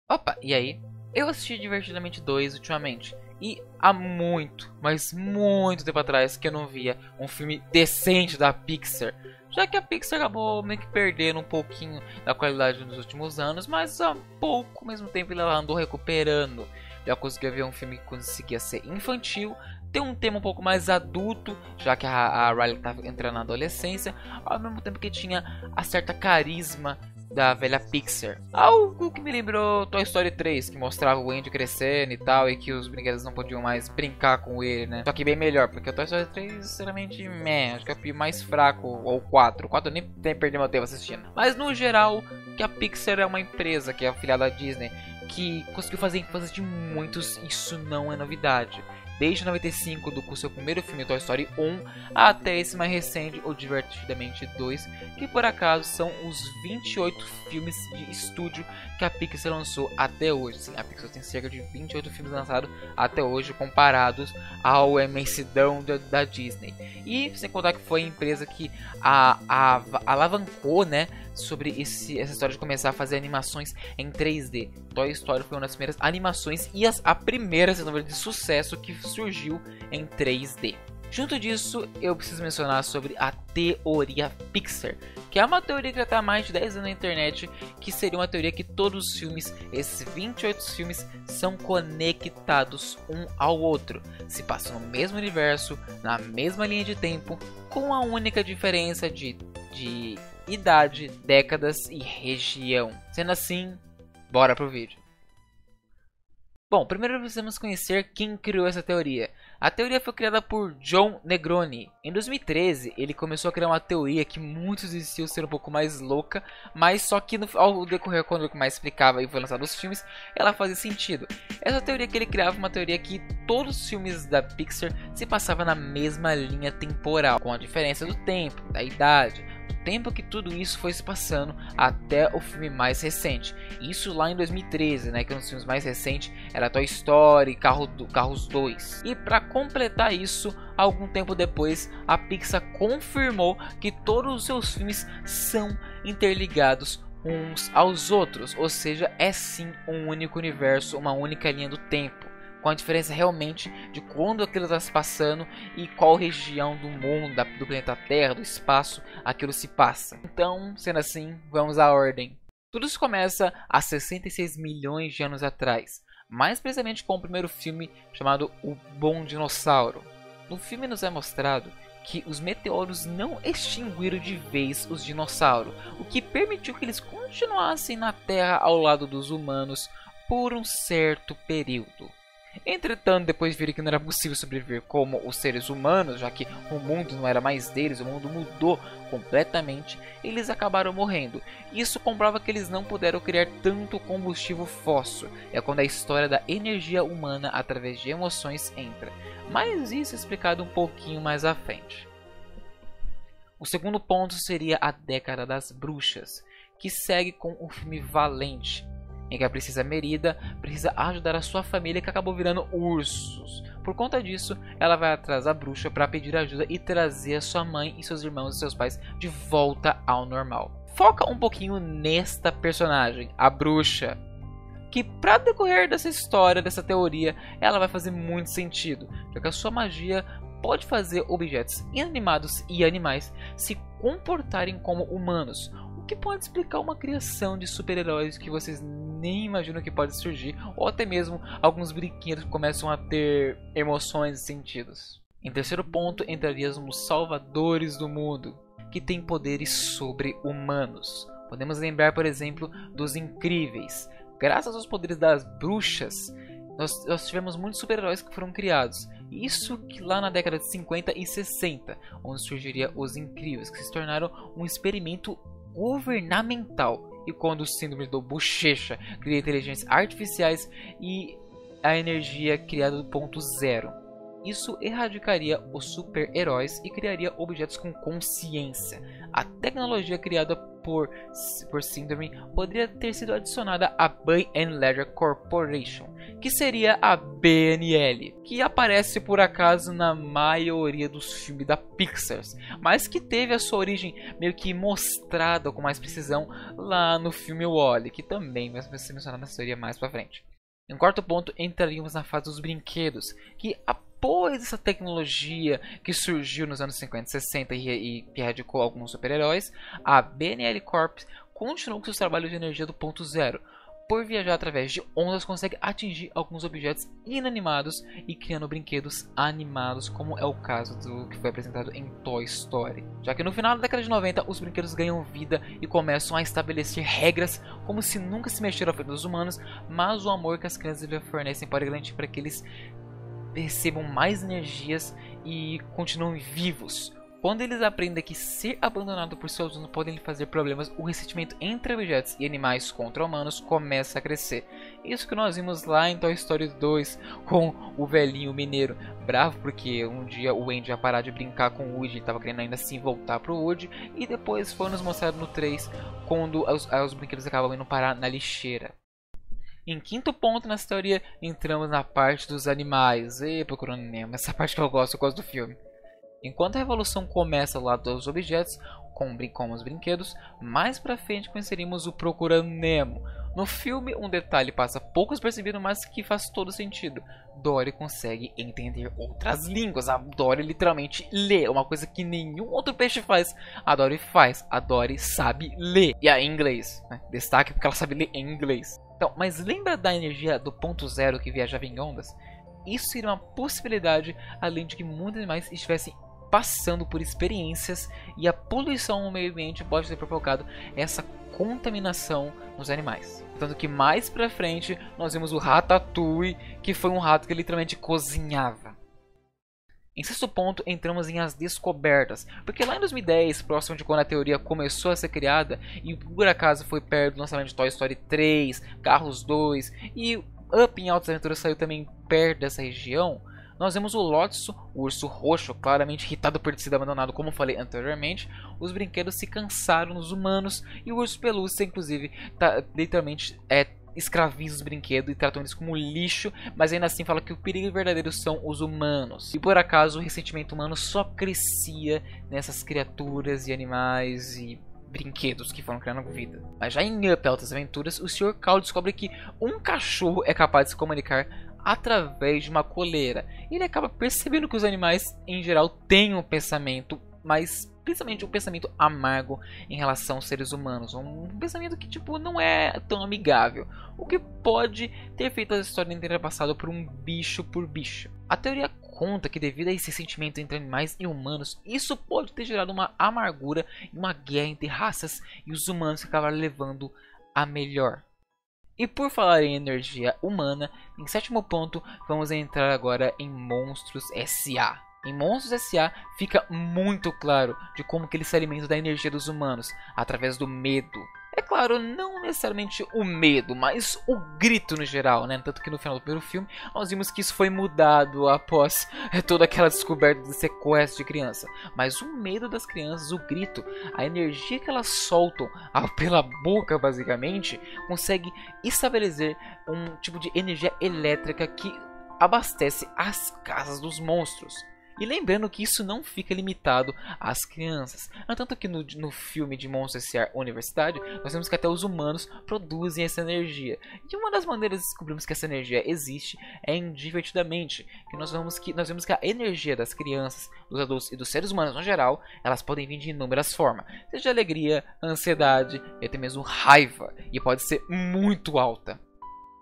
Opa, e aí? Eu assisti Divertidamente 2 ultimamente. E há muito, mas muito tempo atrás que eu não via um filme decente da Pixar. Já que a Pixar acabou meio que perdendo um pouquinho da qualidade nos últimos anos, mas há pouco, ao mesmo tempo, ela andou recuperando. Já conseguia ver um filme que conseguia ser infantil, ter um tema um pouco mais adulto, já que a Riley estava entrando na adolescência, ao mesmo tempo que tinha a certa carisma da velha Pixar. Algo que me lembrou Toy Story 3, que mostrava o Andy crescendo e tal, e que os brinquedos não podiam mais brincar com ele, né? Só que bem melhor, porque o Toy Story 3, sinceramente, acho que é o mais fraco, ou 4. O 4 eu nem perdi meu tempo assistindo. Mas no geral, que a Pixar é uma empresa, que é afiliada da Disney, que conseguiu fazer infância de muitos, isso não é novidade. Desde 95, com seu primeiro filme Toy Story 1, até esse mais recente, o Divertidamente 2, que por acaso são os 28 filmes de estúdio que a Pixar lançou até hoje. Sim, a Pixar tem cerca de 28 filmes lançados até hoje, comparados ao imensidão da Disney. E sem contar que foi a empresa que alavancou, né, sobre essa história de começar a fazer animações em 3D. Toy Story foi uma das primeiras animações e a primeira de sucesso que surgiu em 3D. Junto disso, eu preciso mencionar sobre a teoria Pixar, que é uma teoria que já está há mais de 10 anos na internet, que seria uma teoria que todos os filmes, esses 28 filmes, são conectados um ao outro, se passam no mesmo universo, na mesma linha de tempo, com a única diferença de idade, décadas e região. Sendo assim, bora pro vídeo. Bom, primeiro precisamos conhecer quem criou essa teoria. A teoria foi criada por John Negroni. Em 2013, ele começou a criar uma teoria que muitos diziam ser um pouco mais louca, mas só que ao decorrer, quando ele mais explicava e foi lançado os filmes, ela fazia sentido. Essa teoria que ele criava uma teoria que todos os filmes da Pixar se passavam na mesma linha temporal, com a diferença do tempo, da idade, tempo que tudo isso foi se passando até o filme mais recente. Isso lá em 2013, né, que um dos filmes mais recentes era Toy Story, Carros 2. E para completar isso, algum tempo depois, a Pixar confirmou que todos os seus filmes são interligados uns aos outros, ou seja, é sim um único universo, uma única linha do tempo, com a diferença realmente de quando aquilo está se passando e qual região do mundo, do planeta Terra, do espaço, aquilo se passa. Então, sendo assim, vamos à ordem. Tudo isso começa há 66 milhões de anos atrás, mais precisamente com o primeiro filme chamado O Bom Dinossauro. No filme nos é mostrado que os meteoros não extinguiram de vez os dinossauros, o que permitiu que eles continuassem na Terra ao lado dos humanos por um certo período. Entretanto, depois viram que não era possível sobreviver como os seres humanos, já que o mundo não era mais deles, o mundo mudou completamente, eles acabaram morrendo. Isso comprova que eles não puderam criar tanto combustível fóssil. É quando a história da energia humana através de emoções entra. Mas isso é explicado um pouquinho mais à frente. O segundo ponto seria a década das bruxas, que segue com o filme Valente, em que a princesa Merida precisa ajudar a sua família que acabou virando ursos. Por conta disso, ela vai atrás da bruxa para pedir ajuda e trazer a sua mãe e seus irmãos e seus pais de volta ao normal. Foca um pouquinho nesta personagem, a bruxa, que para decorrer dessa história, dessa teoria, ela vai fazer muito sentido, já que a sua magia pode fazer objetos inanimados e animais se comportarem como humanos, o que pode explicar uma criação de super-heróis que vocês nem imaginam que pode surgir, ou até mesmo alguns brinquedos que começam a ter emoções e sentidos. Em terceiro ponto, entraríamos os salvadores do mundo, que têm poderes sobre-humanos. Podemos lembrar, por exemplo, dos Incríveis. Graças aos poderes das bruxas, nós tivemos muitos super-heróis que foram criados. Isso que lá na década de 50 e 60, onde surgiria os Incríveis, que se tornaram um experimento governamental, e quando o síndrome do Bochecha cria inteligências artificiais e a energia criada do ponto zero. Isso erradicaria os super-heróis e criaria objetos com consciência. A tecnologia criada por Síndrome poderia ter sido adicionada à Bay & Ledger Corporation, que seria a BNL, que aparece por acaso na maioria dos filmes da Pixar, mas que teve a sua origem meio que mostrada com mais precisão lá no filme WALL-E, que também vai ser mencionado na teoria mais pra frente. Em quarto ponto, entraríamos na fase dos brinquedos, que após essa tecnologia que surgiu nos anos 50 e 60 e que erradicou alguns super-heróis, a BNL Corp continuou com seus trabalhos de energia do ponto zero. Por viajar através de ondas, consegue atingir alguns objetos inanimados e criando brinquedos animados, como é o caso do que foi apresentado em Toy Story. Já que no final da década de 90, os brinquedos ganham vida e começam a estabelecer regras como se nunca se mexeram à frente dos humanos, mas o amor que as crianças lhe fornecem pode garantir para que eles recebam mais energias e continuem vivos. Quando eles aprendem que ser abandonado por seus donos podem lhe fazer problemas, o ressentimento entre objetos e animais contra humanos começa a crescer. Isso que nós vimos lá em Toy Story 2 com o velhinho mineiro, bravo porque um dia o Andy ia parar de brincar com o Woody, ele estava querendo ainda assim voltar pro Woody, e depois foi nos mostrado no 3 quando os brinquedos acabam indo parar na lixeira. Em quinto ponto nessa teoria, entramos na parte dos animais. Procurando Nemo, essa parte que eu gosto do filme. Enquanto a revolução começa do lado dos objetos, como os brinquedos, mais pra frente conheceríamos o Procurando Nemo. No filme, um detalhe passa pouco despercebido, mas que faz todo sentido. Dory consegue entender outras línguas. A Dory literalmente lê, uma coisa que nenhum outro peixe faz. A Dory faz, a Dory sabe ler. E aí, em inglês, né? Destaque porque ela sabe ler em inglês. Então, mas lembra da energia do ponto zero que viajava em ondas? Isso seria uma possibilidade, além de que muitos animais estivessem passando por experiências e a poluição no meio ambiente pode ter provocado essa contaminação nos animais. Tanto que mais pra frente nós vemos o Ratatouille, que foi um rato que literalmente cozinhava. Em sexto ponto, entramos em as descobertas, porque lá em 2010, próximo de quando a teoria começou a ser criada, e por acaso foi perto do lançamento de Toy Story 3, Carros 2 e Up em Altas Aventuras saiu também perto dessa região, nós vemos o Lotso, o urso roxo, claramente irritado por ter sido abandonado, como falei anteriormente. Os brinquedos se cansaram nos humanos e o urso pelúcia, inclusive, literalmente escraviza os brinquedos e tratam eles como lixo, mas ainda assim fala que o perigo verdadeiro são os humanos. E por acaso o ressentimento humano só crescia nessas criaturas e animais e brinquedos que foram criando vida. Mas já em Up Altas Aventuras, o Sr. Cal descobre que um cachorro é capaz de se comunicar através de uma coleira. E ele acaba percebendo que os animais em geral têm um pensamento, mas principalmente um pensamento amargo em relação aos seres humanos, um pensamento que tipo não é tão amigável, o que pode ter feito a história inteira passada por um bicho por bicho. A teoria conta que devido a esse sentimento entre animais e humanos, isso pode ter gerado uma amargura e uma guerra entre raças, e os humanos acabaram levando a melhor. E por falar em energia humana, em sétimo ponto, vamos entrar agora em Monstros S.A. Em Monstros S.A. fica muito claro de como que eles se alimentam da energia dos humanos, através do medo. É claro, não necessariamente o medo, mas o grito no geral, né? Tanto que no final do primeiro filme, nós vimos que isso foi mudado após toda aquela descoberta de sequestro de criança. Mas o medo das crianças, o grito, a energia que elas soltam pela boca, basicamente, consegue estabelecer um tipo de energia elétrica que abastece as casas dos monstros. E lembrando que isso não fica limitado às crianças. No tanto que no filme de Monstros S.A. Universidade, nós vemos que até os humanos produzem essa energia. E uma das maneiras de descobrirmos que essa energia existe é em Divertidamente. Que nós vemos que a energia das crianças, dos adultos e dos seres humanos no geral, elas podem vir de inúmeras formas. Seja alegria, ansiedade e até mesmo raiva. E pode ser muito alta.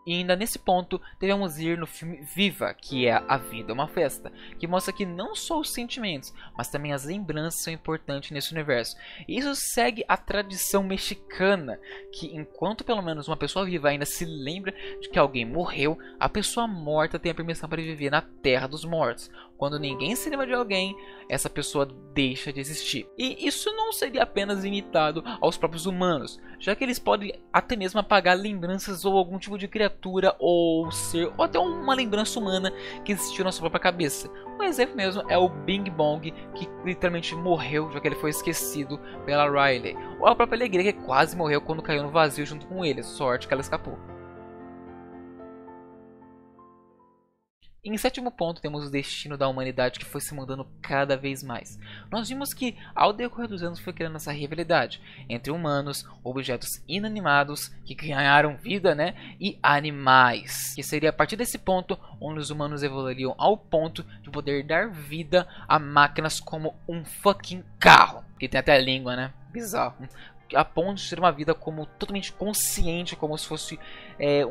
E ainda nesse ponto, devemos ir no filme Viva, que é A Vida é uma Festa, que mostra que não só os sentimentos, mas também as lembranças são importantes nesse universo. E isso segue a tradição mexicana, que enquanto pelo menos uma pessoa viva ainda se lembra de que alguém morreu, a pessoa morta tem a permissão para viver na terra dos mortos. Quando ninguém se lembra de alguém, essa pessoa deixa de existir. E isso não seria apenas limitado aos próprios humanos, já que eles podem até mesmo apagar lembranças ou algum tipo de criatura ou ser, ou até uma lembrança humana que existiu na sua própria cabeça. Um exemplo mesmo é o Bing Bong, que literalmente morreu, já que ele foi esquecido pela Riley. Ou a própria Alegria, que quase morreu quando caiu no vazio junto com ele, sorte que ela escapou. Em sétimo ponto, temos o destino da humanidade, que foi se mudando cada vez mais. Nós vimos que, ao decorrer dos anos, foi criando essa rivalidade entre humanos, objetos inanimados, que ganharam vida, né, e animais. Que seria a partir desse ponto, onde os humanos evoluiriam ao ponto de poder dar vida a máquinas como um fucking carro. Que tem até língua, né? Bizarro. A ponto de ter uma vida como totalmente consciente, como se fosse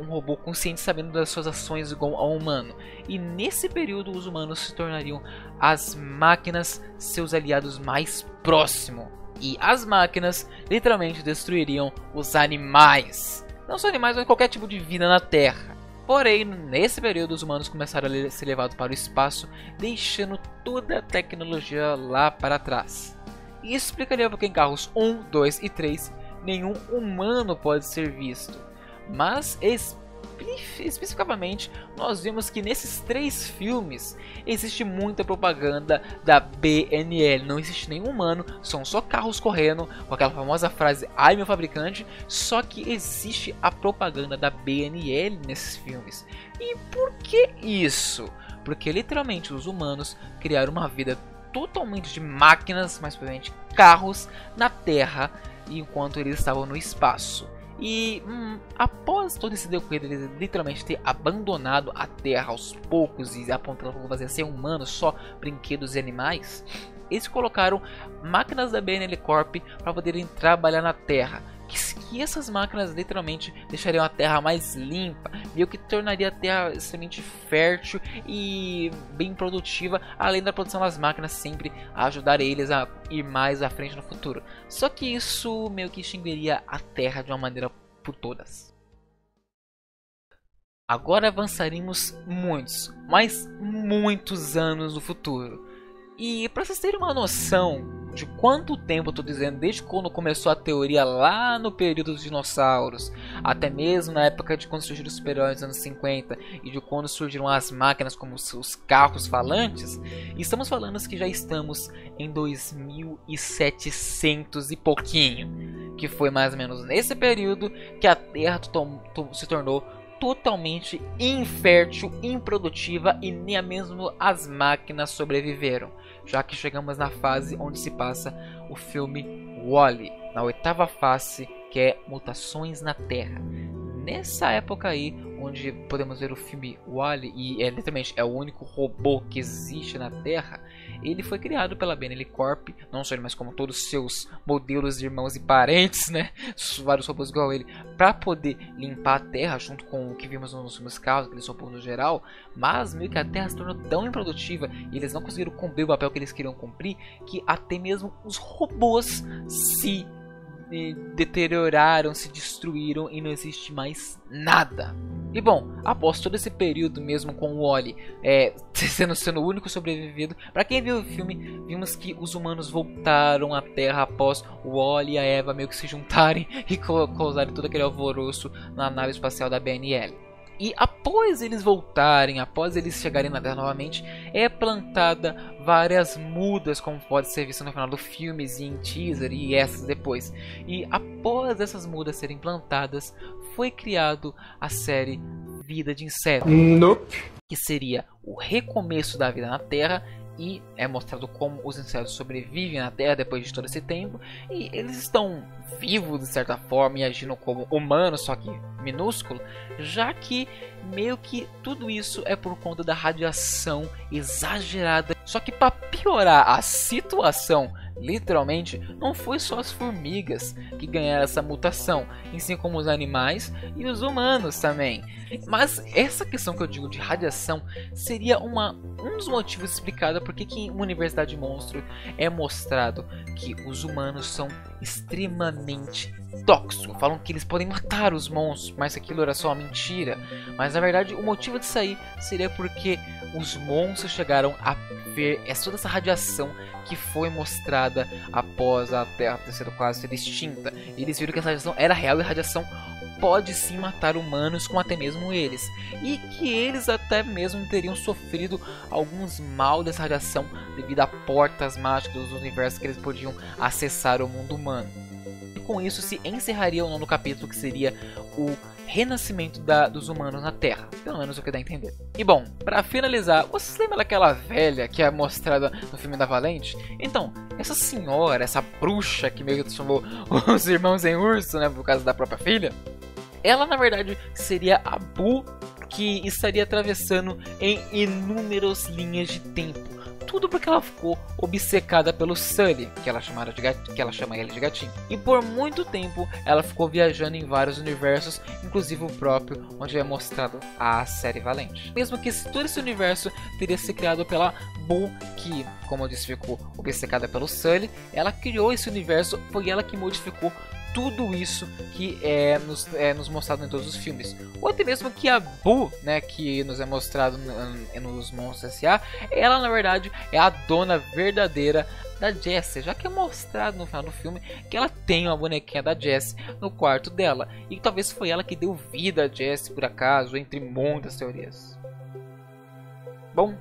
um robô consciente, sabendo das suas ações igual ao humano. E nesse período os humanos se tornariam as máquinas seus aliados mais próximos. E as máquinas literalmente destruiriam os animais. Não só animais, mas qualquer tipo de vida na Terra. Porém, nesse período os humanos começaram a ser levados para o espaço, deixando toda a tecnologia lá para trás. E isso explicaria porque em carros 1, 2 e 3 nenhum humano pode ser visto. Mas especificamente nós vimos que nesses 3 filmes existe muita propaganda da BNL. Não existe nenhum humano, são só carros correndo com aquela famosa frase "Ai meu fabricante", só que existe a propaganda da BNL nesses filmes. E por que isso? Porque literalmente os humanos criaram uma vida totalmente de máquinas, mais provavelmente carros, na Terra, enquanto eles estavam no espaço. E após todo esse decorrer, eles literalmente ter abandonado a Terra aos poucos e apontando para fazer ser humanos, só brinquedos e animais, eles colocaram máquinas da BNL Corp para poderem trabalhar na Terra. Que essas máquinas literalmente deixariam a Terra mais limpa, meio que tornaria a Terra extremamente fértil e bem produtiva, além da produção das máquinas sempre a ajudar eles a ir mais à frente no futuro. Só que isso meio que extinguiria a Terra de uma maneira por todas. Agora avançaremos muitos anos no futuro. E para vocês terem uma noção de quanto tempo eu estou dizendo, desde quando começou a teoria lá no período dos dinossauros, até mesmo na época de quando surgiram os super-heróis nos anos 50 e de quando surgiram as máquinas como os carros falantes, estamos falando que já estamos em 2700 e pouquinho, que foi mais ou menos nesse período que a Terra se tornou totalmente infértil, improdutiva e nem mesmo as máquinas sobreviveram, já que chegamos na fase onde se passa o filme WALL-E, na 8ª fase, que é Mutações na Terra. Nessa época aí, onde podemos ver o filme WALL-E, e literalmente é o único robô que existe na Terra, ele foi criado pela BNL Corp, não só ele, mas como todos os seus modelos, irmãos e parentes, né, vários robôs igual ele, para poder limpar a Terra, junto com o que vimos nos filmes carros, aqueles robôs no geral, mas meio que a Terra se tornou tão improdutiva, e eles não conseguiram cumprir o papel que eles queriam cumprir, que até mesmo os robôs se deterioraram, se destruíram e não existe mais nada. E bom, após todo esse período mesmo com o WALL-E sendo o único sobrevivido, para quem viu o filme, vimos que os humanos voltaram à Terra após o WALL-E e a Eva meio que se juntarem e causarem todo aquele alvoroço na nave espacial da BNL. E após eles voltarem, após eles chegarem na Terra novamente, é plantada várias mudas, como pode ser visto no final do filme, e em teaser e essas depois. E após essas mudas serem plantadas, foi criado a série Vida de Inseto, que seria o recomeço da vida na Terra. E é mostrado como os insetos sobrevivem na Terra depois de todo esse tempo. E eles estão vivos de certa forma e agindo como humanos, só que minúsculo. Já que meio que tudo isso é por conta da radiação exagerada. Só que para piorar a situação, literalmente, não foi só as formigas que ganharam essa mutação, assim como os animais e os humanos também. Mas essa questão que eu digo de radiação seria um dos motivos explicados porque que em Universidade Monstro é mostrado que os humanos são extremamente tóxicos. Falam que eles podem matar os monstros, mas aquilo era só uma mentira. Mas na verdade o motivo disso aí seria porque os monstros chegaram a ver toda essa radiação que foi mostrada após a Terra ter sido quase ser extinta. E eles viram que essa radiação era real e a radiação pode sim matar humanos, como até mesmo eles. E que eles até mesmo teriam sofrido alguns mal dessa radiação devido a portas mágicas dos universos que eles podiam acessar o mundo humano. E com isso se encerraria o 9º capítulo, que seria o renascimento dos humanos na Terra, pelo menos o que dá a entender. E bom, pra finalizar, vocês lembram daquela velha que é mostrada no filme da Valente? Então, essa senhora, essa bruxa que meio que transformou os irmãos em urso, né, por causa da própria filha, ela na verdade seria a Boo, que estaria atravessando em inúmeras linhas de tempo. Tudo porque ela ficou obcecada pelo Sully, que ela chama ele de gatinho. E por muito tempo ela ficou viajando em vários universos, inclusive o próprio, onde é mostrado a série Valente. Mesmo que todo esse universo teria sido criado pela Boo, que, como eu disse, ficou obcecada pelo Sully, ela criou esse universo, foi ela que modificou tudo isso que nos mostrado em todos os filmes. Ou até mesmo que a Boo, né, que nos é mostrado nos Monstros S.A., ela na verdade é a dona verdadeira da Jessie, já que é mostrado no final do filme que ela tem uma bonequinha da Jessie no quarto dela. E talvez foi ela que deu vida a Jessie por acaso, entre muitas teorias. Bom,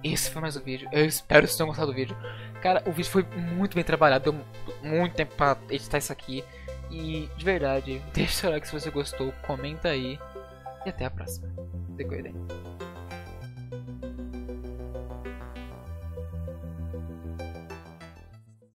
esse foi mais um vídeo. Eu espero que vocês tenham gostado do vídeo. Cara, o vídeo foi muito bem trabalhado, deu muito tempo pra editar isso aqui. E de verdade, deixa o like se você gostou, comenta aí e até a próxima. Se cuidem.